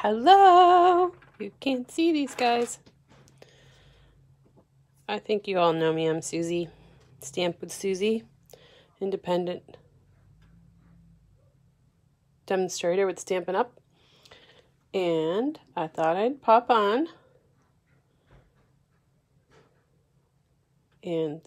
Hello! You can't see these guys. I think you all know me. I'm Susie. Stamp with Susie. Independent demonstrator with Stampin' Up. And I thought I'd pop on and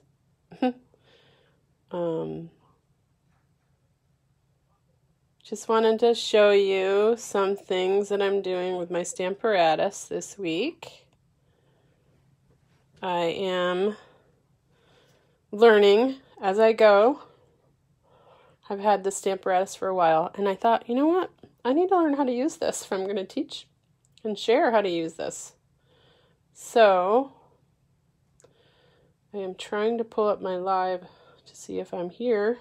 just wanted to show you some things that I'm doing with my Stamparatus this week. I am learning as I go. I've had the Stamparatus for a while, and I thought, you know what? I need to learn how to use this if I'm going to teach and share how to use this. So I am trying to pull up my live to see if I'm here.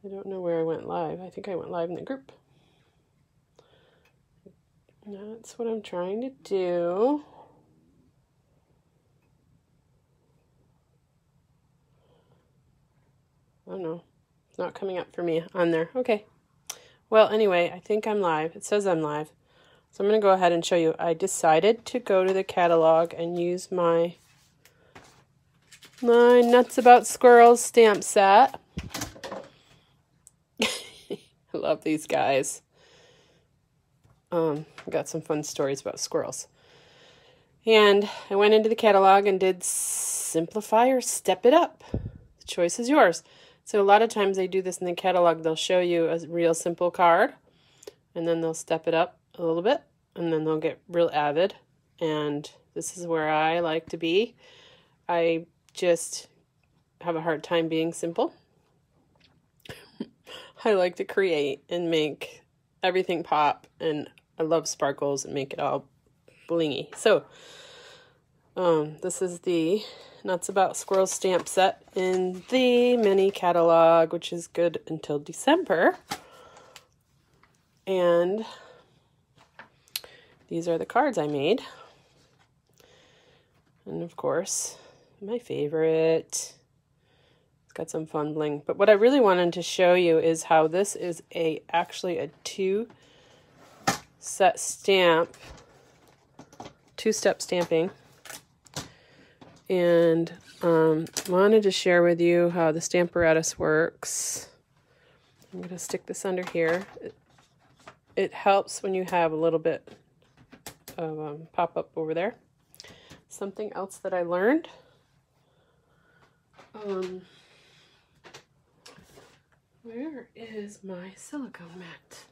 I don't know where I went live. I think I went live in the group. That's what I'm trying to do. Oh no, it's not coming up for me on there. Okay. Well, anyway, I think I'm live. It says I'm live. So I'm going to go ahead and show you. I decided to go to the catalog and use my Nuts About Squirrels stamp set. I love these guys. Got some fun stories about squirrels. And I went into the catalog and did Simplify or Step It Up. The choice is yours. So a lot of times they do this in the catalog. They'll show you a real simple card, and then they'll step it up a little bit, and then they'll get real avid. And this is where I like to be. I just have a hard time being simple. I like to create and make everything pop, and I love sparkles and make it all blingy. So this is the Nuts About Squirrels stamp set in the mini catalog, which is good until December. And these are the cards I made. And of course, my favorite. It's got some fun bling. But what I really wanted to show you is how this is actually a two-set stamp, two-step stamping. And wanted to share with you how the Stamparatus works. I'm going to stick this under here. It helps when you have a little bit of pop-up over there. Something else that I learned. Where is my silicone mat?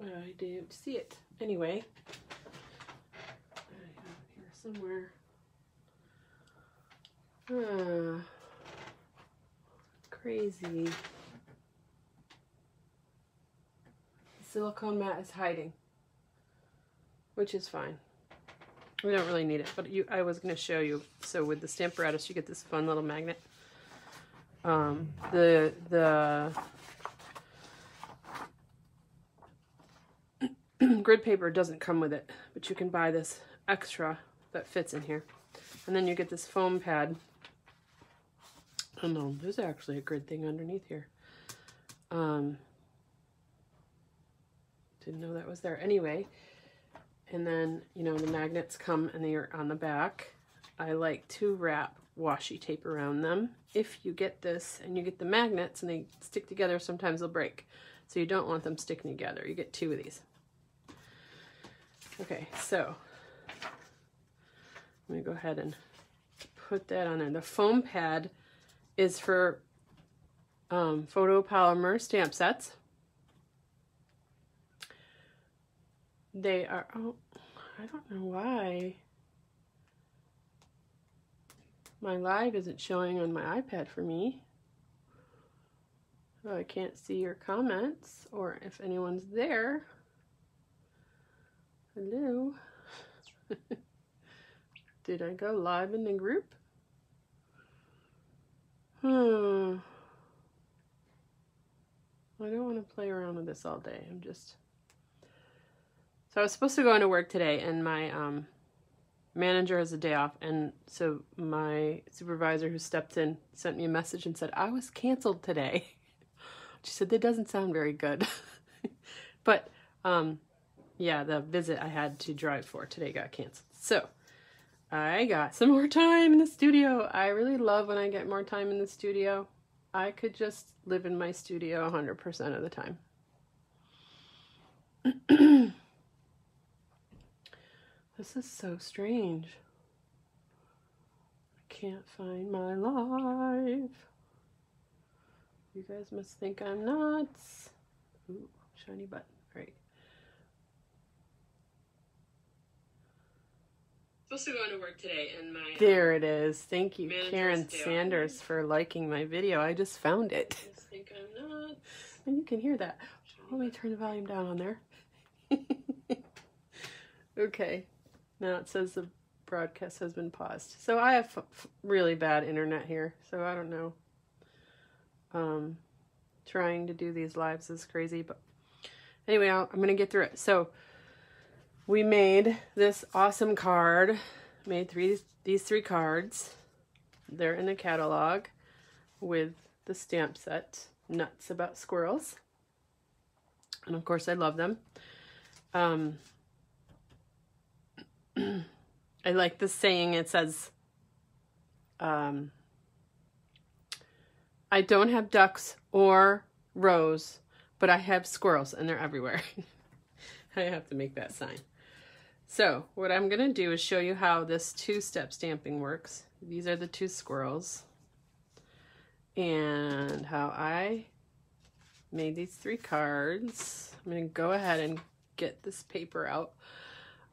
I didn't see it. Anyway. Somewhere. Crazy. The silicone mat is hiding, which is fine. We don't really need it, but I was going to show you. So with the Stamparatus, you get this fun little magnet. The grid paper doesn't come with it, but you can buy this extra that fits in here. And then you get this foam pad. Oh no, there's actually a grid thing underneath here. Didn't know that was there. Anyway, and then, you know, the magnets come and they're on the back. I like to wrap washi tape around them. If you get this and you get the magnets and they stick together, sometimes they'll break. So you don't want them sticking together. You get two of these. Okay, so let me go ahead and put that on there. The foam pad is for photopolymer stamp sets. They are, oh, I don't know why my live isn't showing on my iPad for me. So I can't see your comments or if anyone's there. Hello. Did I go live in the group? I don't want to play around with this all day. So I was supposed to go into work today, and my manager has a day off, and so my supervisor who stepped in sent me a message and said, I was canceled today. She said, that doesn't sound very good. But, yeah, the visit I had to drive for today got canceled. So, I got some more time in the studio. I really love when I get more time in the studio. I could just live in my studio 100% of the time. This is so strange. I can't find my live. You guys must think I'm nuts. Ooh, shiny button. All right. Supposed to go into work today, and my there it is. Thank you, Karen Sanders, for liking my video. I just found it. I just think I'm nuts. And you can hear that. Let me turn the volume down on there. Okay. Now it says the broadcast has been paused. So I have really bad internet here, so I don't know. Trying to do these lives is crazy, but anyway, I'm going to get through it. So we made this awesome card, made these three cards. They're in the catalog with the stamp set, Nuts About Squirrels. And of course I love them. I like this saying. It says, I don't have ducks or rows, but I have squirrels, and they're everywhere. I have to make that sign. So what I'm going to do is show you how this two-step stamping works. These are the two squirrels, and how I made these three cards. I'm going to go ahead and get this paper out.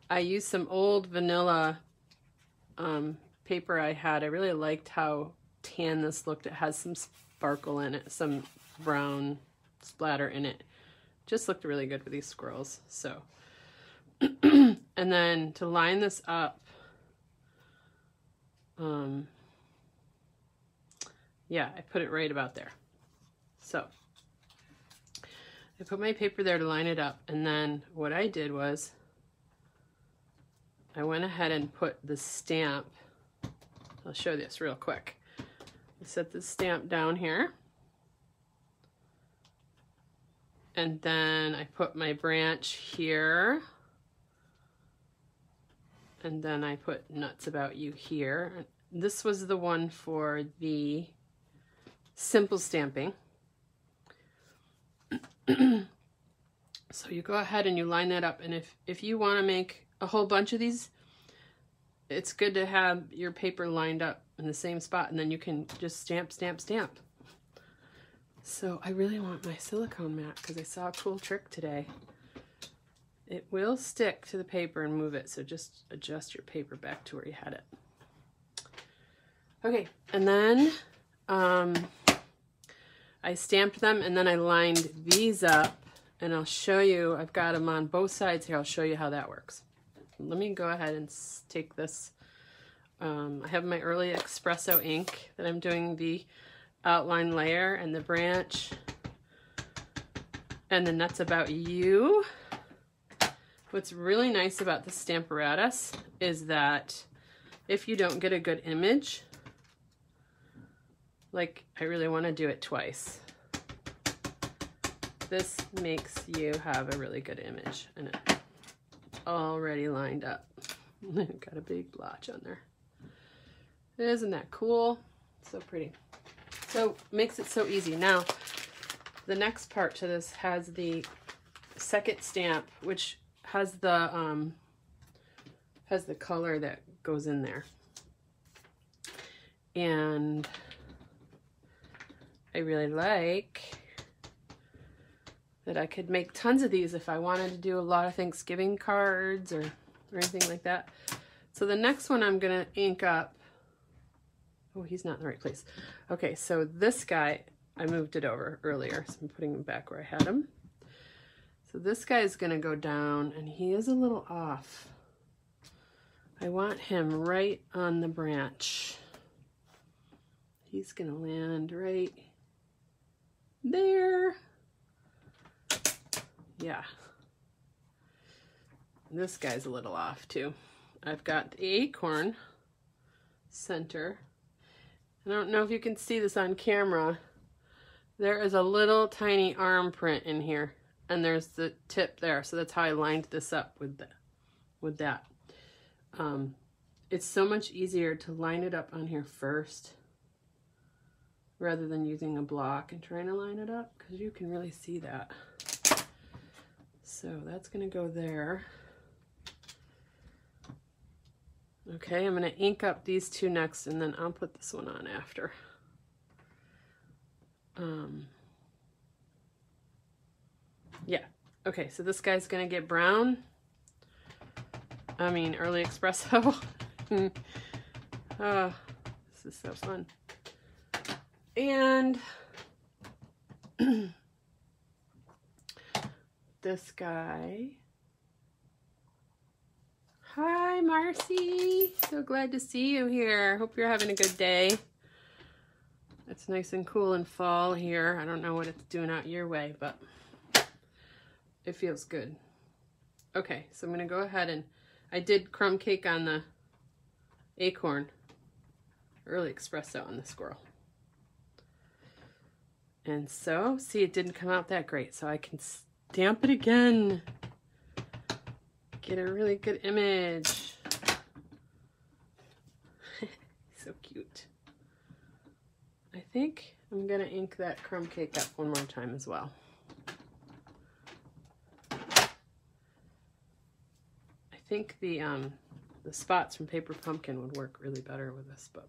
I used some old vanilla paper I had. I really liked how tan this looked. It has some sparkle in it, some brown splatter in it. Just looked really good with these squirrels. So, and then to line this up, yeah, I put it right about there. So I put my paper there to line it up, and then what I did was I went ahead and put the stamp. I'll show this real quick. I set the stamp down here, and then I put my branch here, and then I put Nuts About You here. This was the one for the simple stamping. So you go ahead and you line that up, and if you want to make a whole bunch of these, it's good to have your paper lined up in the same spot, and then you can just stamp, stamp, stamp. So I really want my silicone mat because I saw a cool trick today. It will stick to the paper and move it, so just adjust your paper back to where you had it. Okay, and then I stamped them, and then I lined these up, and I'll show you. I've got them on both sides here. I'll show you how that works. Let me go ahead and take this. I have my early espresso ink that I'm doing the outline layer and the branch and the Nuts About You. What's really nice about the Stamparatus is that if you don't get a good image, like I really want to do it twice, this makes you have a really good image, and it's already lined up. Got a big blotch on there. Isn't that cool? So pretty. So makes it so easy. Now, the next part to this has the second stamp, which has the color that goes in there. And I really like that I could make tons of these if I wanted to do a lot of Thanksgiving cards or anything like that. So the next one I'm gonna ink up. Oh, he's not in the right place. Okay, so this guy, I moved it over earlier, so I'm putting him back where I had him. So this guy is gonna go down, and he is a little off. I want him right on the branch. He's gonna land right there. Yeah. This guy's a little off too. I've got the acorn center. I don't know if you can see this on camera, There is a little tiny arm print in here, and there's the tip there, so that's how I lined this up with that. It's so much easier to line it up on here first rather than using a block and trying to line it up, because you can really see that. So that's going to go there. Okay, I'm going to ink up these two next, and then I'll put this one on after. Yeah, okay, so this guy's going to get brown. I mean, early espresso. Oh, this is so fun. And this guy. Hi, Marcy. So glad to see you here. Hope you're having a good day. It's nice and cool in fall here. I don't know what it's doing out your way, but it feels good. Okay, so I'm going to go ahead and I did crumb cake on the acorn, early espresso on the squirrel. And so, see, it didn't come out that great, so I can stamp it again. Get a really good image. So cute. I think I'm gonna ink that crumb cake up one more time as well. I think the spots from Paper Pumpkin would work really better with this, but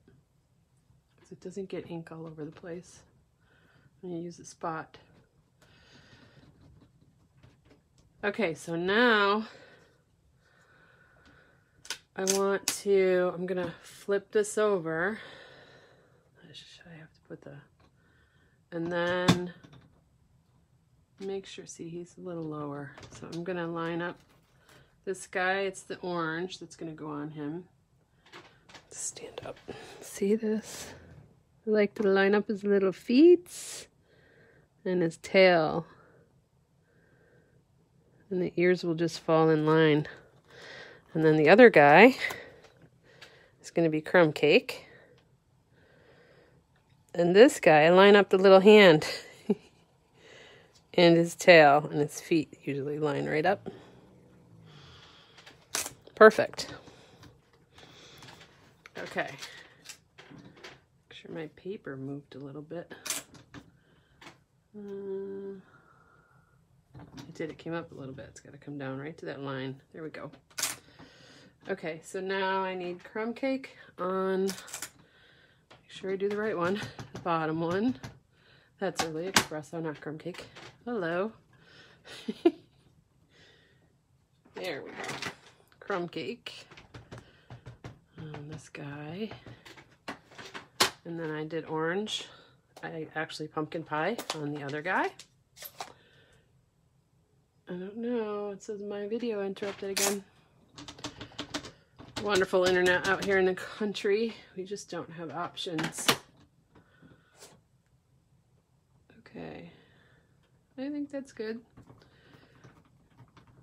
because it doesn't get ink all over the place when you use a spot. Okay, so now I'm gonna flip this over. I have to put and then make sure, see, he's a little lower. So I'm gonna line up this guy. It's the orange that's gonna go on him. Stand up. See this? I like to line up his little feet and his tail. And the ears will just fall in line. And then the other guy is going to be crumb cake. And this guy, I line up the little hand and his tail, and his feet usually line right up. Perfect. Okay. Make sure my paper moved a little bit. It did, it came up a little bit. It's got to come down right to that line. There we go. Okay, so now I need crumb cake on, make sure I do the right one, the bottom one. That's early espresso, not crumb cake. Hello. There we go. Crumb cake on this guy. And then I did orange. I actually pumpkin pie on the other guy. I don't know, it says my video interrupted again. Wonderful internet out here in the country. We just don't have options. Okay, I think that's good.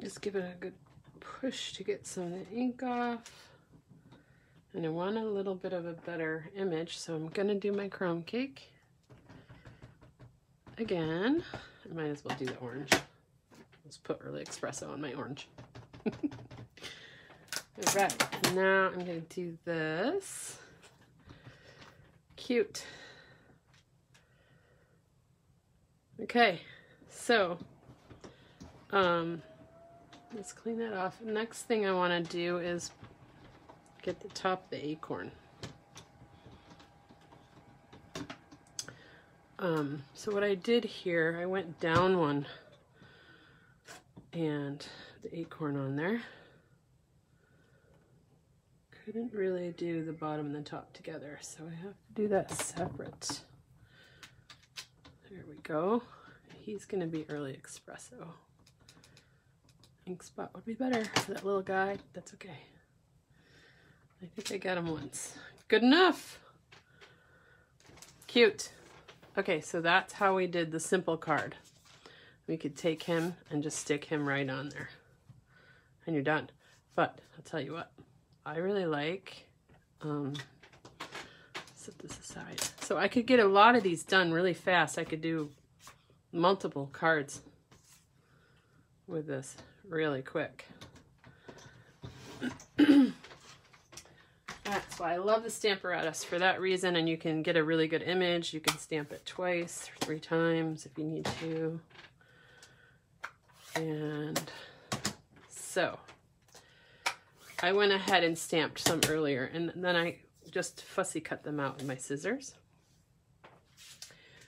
Just give it a good push to get some of the ink off. And I want a little bit of a better image, so I'm gonna do my crumb cake. Again, I might as well do the orange. Let's put early espresso on my orange. All right, now I'm going to do this. Cute. Okay, so let's clean that off. Next thing I want to do is get the top of the acorn. So what I did here, I went down one and the acorn on there. Couldn't really do the bottom and the top together, so I have to do that separate. There we go. He's gonna be early espresso. Ink spot would be better for that little guy. That's okay. I think I got him once. Good enough. Cute. Okay, so that's how we did the simple card. We could take him and just stick him right on there. And you're done. But I'll tell you what, I really like set this aside. So I could get a lot of these done really fast. I could do multiple cards with this really quick. That's why I love the Stamparatus for that reason, and you can get a really good image. You can stamp it twice or 3 times if you need to. And so I went ahead and stamped some earlier, and then I just fussy cut them out with my scissors.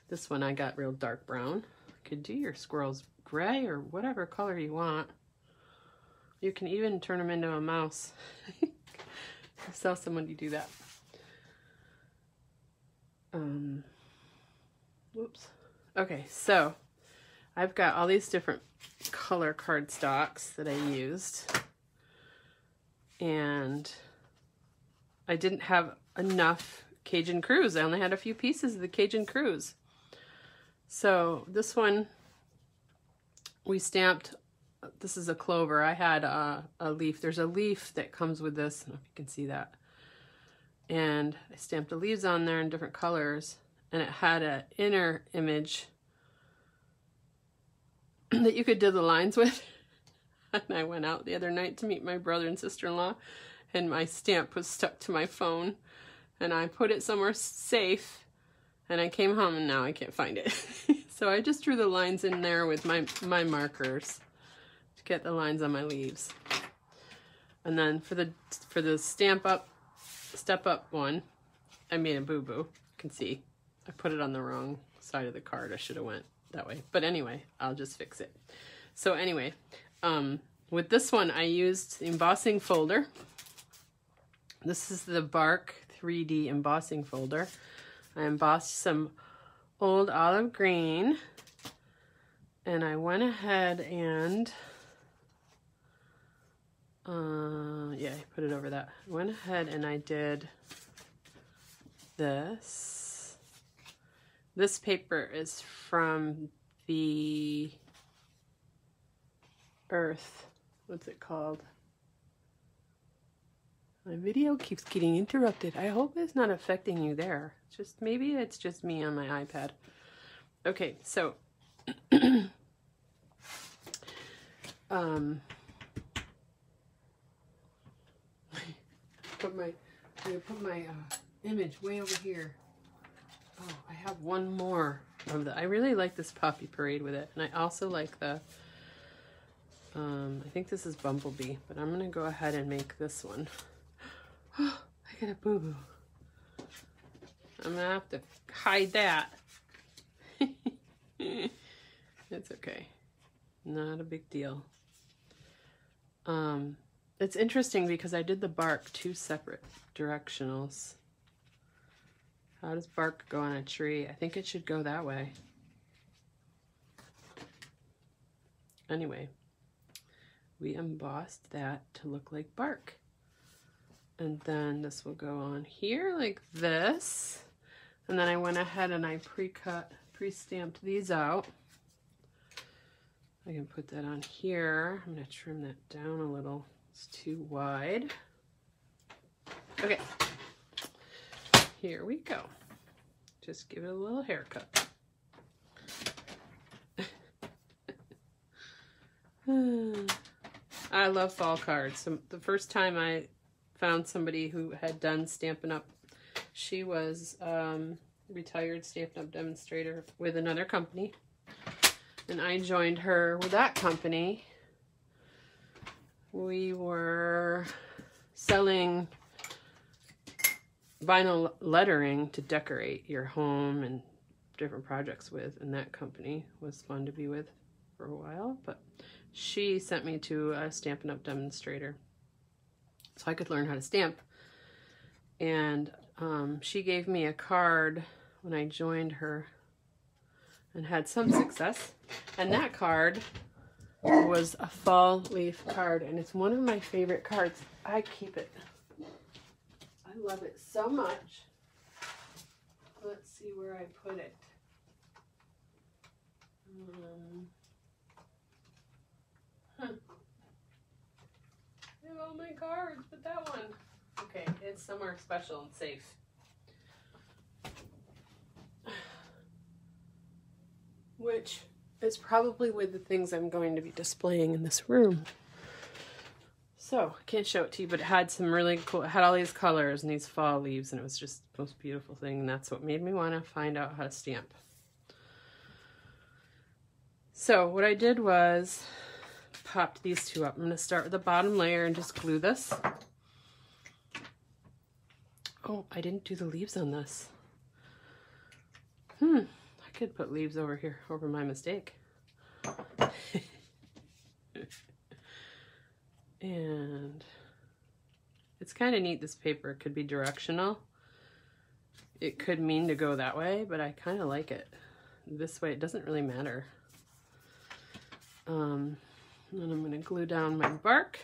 This one I got real dark brown. You could do your squirrels gray or whatever color you want. You can even turn them into a mouse. I saw somebody do that. Whoops. Okay, so I've got all these different color cardstocks that I used. And I didn't have enough Cajun Cruise. I only had a few pieces of the Cajun Cruise. So this one we stamped. This is a clover. I had a leaf. There's a leaf that comes with this. I don't know if you can see that. And I stamped the leaves on there in different colors. And it had an inner image that you could do the lines with. And I went out the other night to meet my brother and sister-in-law. And my stamp was stuck to my phone. And I put it somewhere safe. And I came home and now I can't find it. So I just drew the lines in there with my markers. Get the lines on my leaves. And then for the step up one, I made a boo-boo. You can see I put it on the wrong side of the card. I should have went that way. But anyway, I'll just fix it. So anyway, with this one I used the embossing folder. This is the Bark 3D embossing folder. I embossed some old olive green, and I went ahead and yeah, I put it over that. I went ahead and I did this. This paper is from the Earth. What's it called? My video keeps getting interrupted. I hope it's not affecting you there. Just maybe it's just me on my iPad. Okay, so put my image way over here. Oh, I have one more of the. I really like this Poppy Parade with it, and I also like the. I think this is Bumblebee, but I'm gonna go ahead and make this one. Oh, I got a boo-boo. I'm gonna have to hide that. It's okay. Not a big deal. It's interesting because I did the bark 2 separate directionals. How does bark go on a tree? I think it should go that way. Anyway, we embossed that to look like bark. And then this will go on here like this. And then I went ahead and I pre-stamped these out. I can put that on here. I'm gonna trim that down a little. It's too wide. Okay, here we go. Just give it a little haircut. I love fall cards. So the first time I found somebody who had done Stampin' Up, she was retired Stampin' Up demonstrator with another company. And I joined her with that company. We were selling vinyl lettering to decorate your home and different projects with, and that company was fun to be with for a while, but she sent me to a Stampin' Up demonstrator so I could learn how to stamp. And she gave me a card when I joined her and had some success. And that card was a fall leaf card, and it's one of my favorite cards. I keep it. I love it so much. Let's see where I put it. I have all my cards, but that one. Okay, it's somewhere special and safe. which is probably with the things I'm going to be displaying in this room. So, I can't show it to you, but it had some really cool, it had all these colors and these fall leaves, and it was just the most beautiful thing, and that's what made me want to find out how to stamp. So, what I did was popped these two up. I'm going to start with the bottom layer and just glue this. Oh, I didn't do the leaves on this. I could put leaves over here, over my mistake. And it's kind of neat, this paper. It could be directional. It could mean to go that way, but I kind of like it. This way, it doesn't really matter. And I'm going to glue down my bark.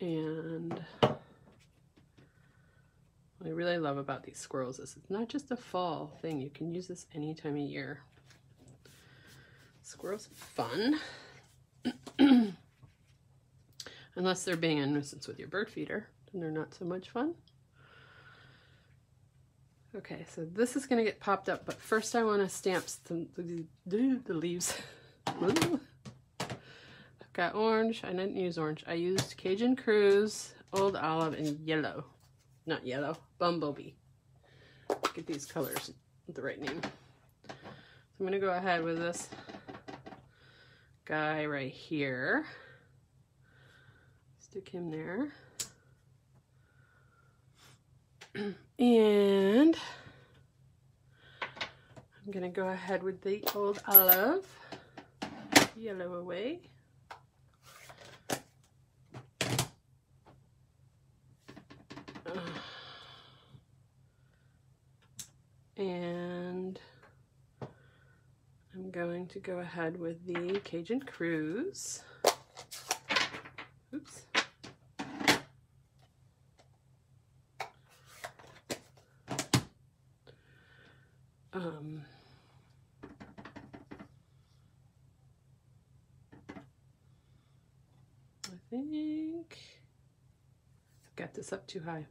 And what I really love about these squirrels is it's not just a fall thing. You can use this any time of year. Squirrels are fun. Unless they're being a nuisance with your bird feeder, then they're not so much fun. Okay, so this is going to get popped up, but first I want to stamp the leaves. I've got orange. I didn't use orange. I used Cajun Cruise, Old Olive, and yellow. Not yellow, Bumblebee. Get these colors with the right name. So I'm going to go ahead with this guy right here. Stick him there. And I'm going to go ahead with the Old Olive. Yellow away. And I'm going to go ahead with the Cajun Cruise. Oops. I think I've got this up too high.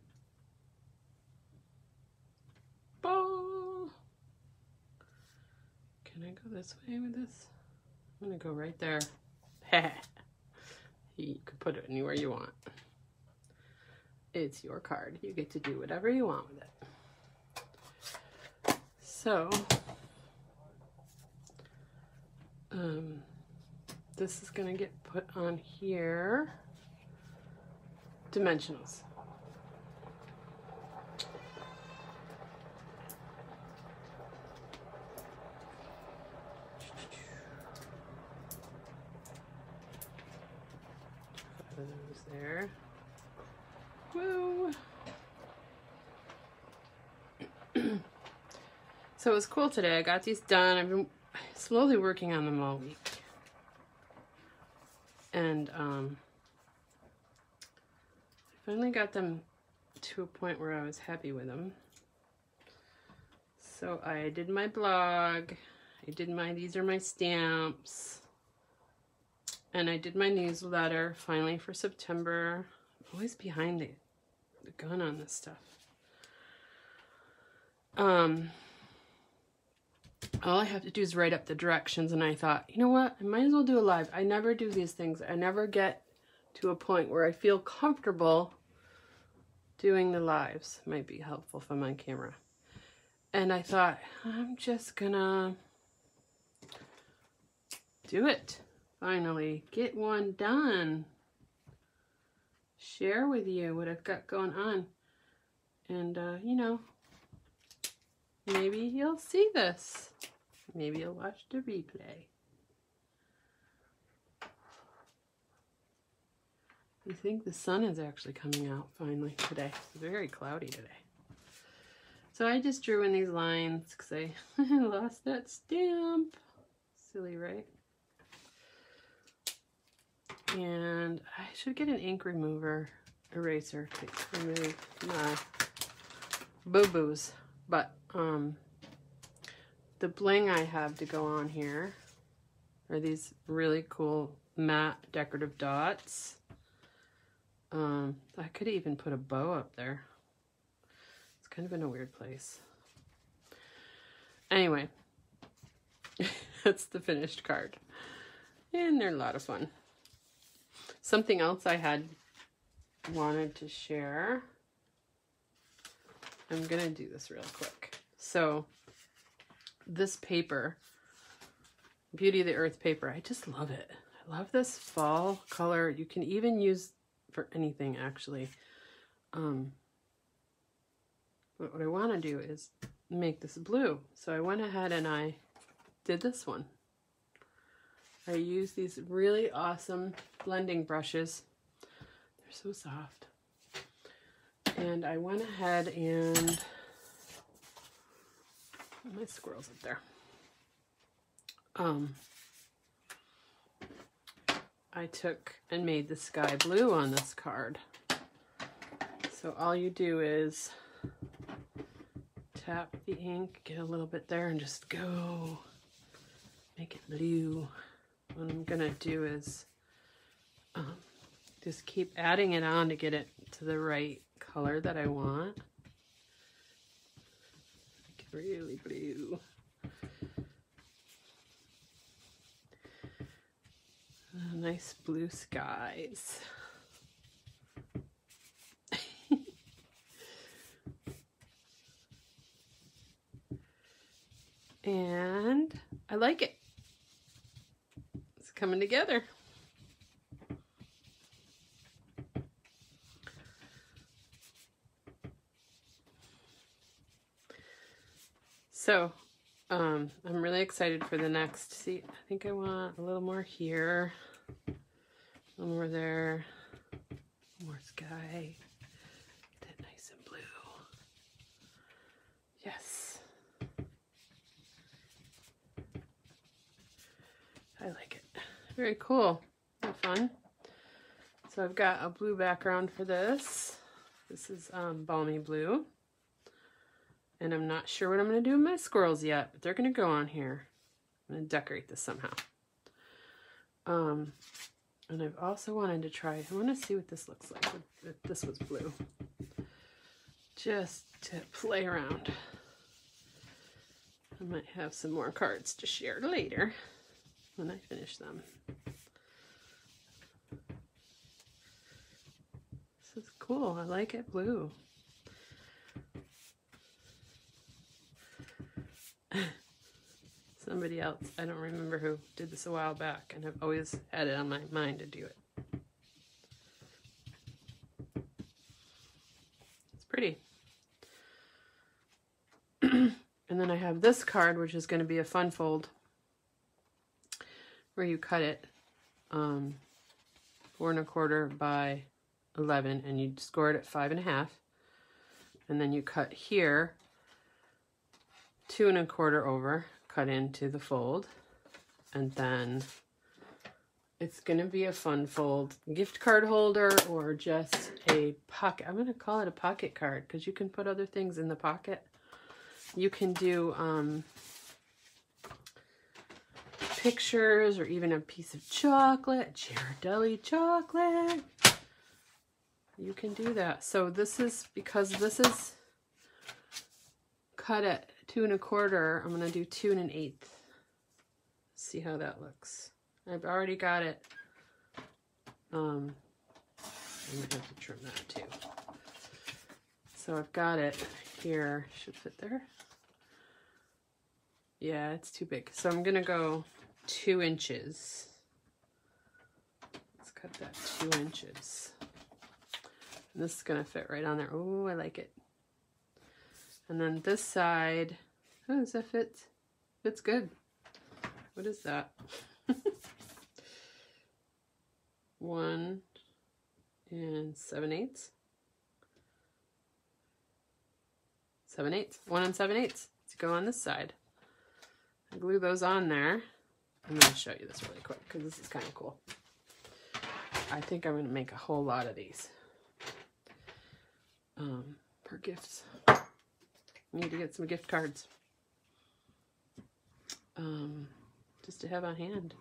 Oh. Can I go this way with this? I'm gonna go right there. You can put it anywhere you want. It's your card. You get to do whatever you want with it. So, this is gonna get put on here. Dimensionals. Those there. Woo! So it was cool today. I got these done. I've been slowly working on them all week. And I finally got them to a point where I was happy with them. So I did my blog. I did my, these are my stamps. And I did my newsletter finally for September. I'm always behind the gun on this stuff. All I have to do is write up the directions, and I thought, you know what, I might as well do a live. I never do these things. I never get to a point where I feel comfortable doing the lives. Might be helpful if I'm on camera. And I thought, I'm just gonna do it. Finally, get one done. Share with you what I've got going on. And, you know, maybe you'll see this. Maybe you'll watch the replay. I think the sun is actually coming out finally today. It's very cloudy today. So I just drew in these lines because I lost that stamp. Silly, right? And I should get an ink remover, eraser to remove my boo-boos. But the bling I have to go on here are these really cool matte decorative dots. I could even put a bow up there. It's kind of in a weird place. Anyway, that's the finished card. And they're a lot of fun. Something else I had wanted to share. I'm going to do this real quick. So this paper, Beauty of the Earth paper, I just love it. I love this fall color. You can even use for anything, actually. But what I want to do is make this blue. So I went ahead and I did this one. I use these really awesome blending brushes. They're so soft. And I went ahead and, my squirrel's up there. I took and made the sky blue on this card. So all you do is tap the ink, get a little bit there, and just go make it blue. What I'm gonna do is just keep adding it on to get it to the right color that I want. Make it really blue. Nice blue skies. And I like it. It's coming together. So, I'm really excited for the next. See, I think I want a little more here, a little more there, more sky. Get that nice and blue. Yes. I like it. Very cool. Very fun. So I've got a blue background for this. This is balmy blue. And I'm not sure what I'm going to do with my squirrels yet, but they're going to go on here. I'm going to decorate this somehow. And I've also wanted to try, I want to see what this looks like if this was blue. Just to play around. I might have some more cards to share later when I finish them. This is cool. I like it blue. Somebody else, I don't remember who, did this a while back, and I've always had it on my mind to do it. It's pretty. And then I have this card, which is going to be a fun fold, where you cut it 4 1/4 by 11, and you score it at 5 1/2, and then you cut here 2 1/4 over, cut into the fold, and then it's going to be a fun fold gift card holder or just a pocket. I'm going to call it a pocket card because you can put other things in the pocket. You can do pictures or even a piece of chocolate, Ghirardelli chocolate. You can do that. So this is, because this is cut at 2 1/4, I'm going to do 2 1/8. See how that looks. I've already got it. I might have to trim that too. So I've got it here. Should fit there. Yeah, it's too big. So I'm going to go 2 inches. Let's cut that 2 inches. And this is going to fit right on there. Oh, I like it. And then this side, oh, does that fit? Fits good. What is that? 1 7/8. 7/8. 1 7/8. Let's go on this side. I glue those on there. I'm going to show you this really quick because this is kind of cool. I think I'm going to make a whole lot of these for gifts. Need to get some gift cards just to have on hand.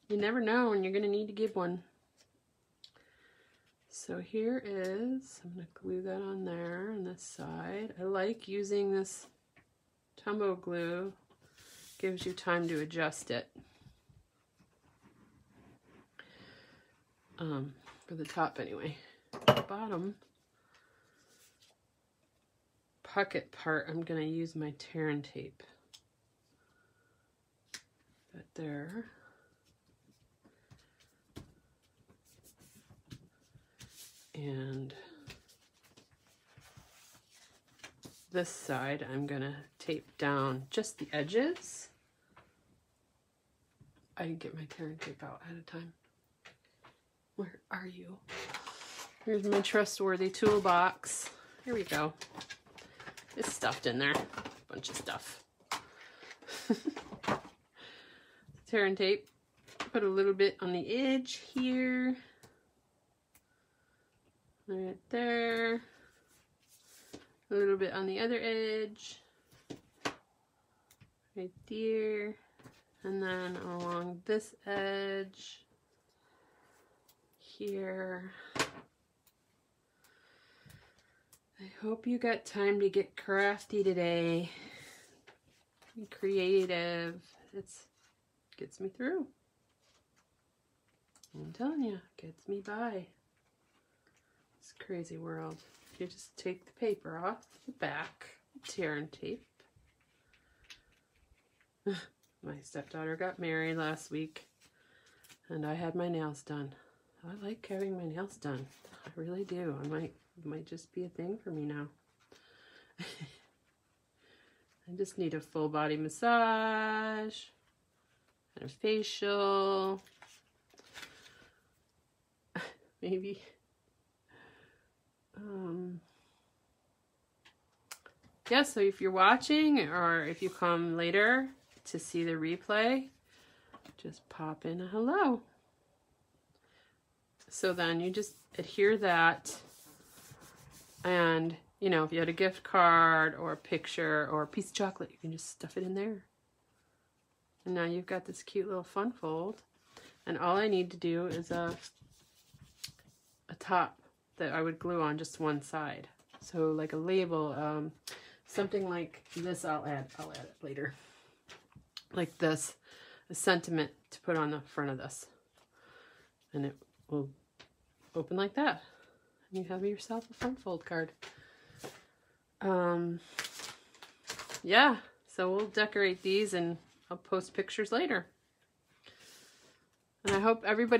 You never know when you're going to need to give one. So here is, I'm going to glue that on there on this side. I like using this Tumble glue gives you time to adjust it. For the top anyway. The bottom pocket part, I'm going to use my tear and tape. But there. And this side, I'm going to tape down just the edges. I didn't get my tear and tape out ahead of time. Where are you? Here's my trustworthy toolbox. Here we go. It's stuffed in there. A bunch of stuff. Tear and tape. Put a little bit on the edge here. Right there. A little bit on the other edge. Right there. And then along this edge. Here. I hope you got time to get crafty today. Be creative. It gets me through. I'm telling you, gets me by. This crazy world. You just take the paper off the back, tear and tape. My stepdaughter got married last week, and I had my nails done. I like having my nails done. I really do. It might just be a thing for me now. I just need a full body massage and a facial. Maybe. Yeah, so if you're watching or if you come later to see the replay, just pop in a hello. So then you just adhere that, and you know, if you had a gift card or a picture or a piece of chocolate, you can just stuff it in there. And now you've got this cute little fun fold, and all I need to do is a top that I would glue on just one side. So like a label, something like this. I'll add it later. Like this, a sentiment to put on the front of this, and it will open like that. And you have yourself a fun fold card. Yeah, so we'll decorate these and I'll post pictures later. And I hope everybody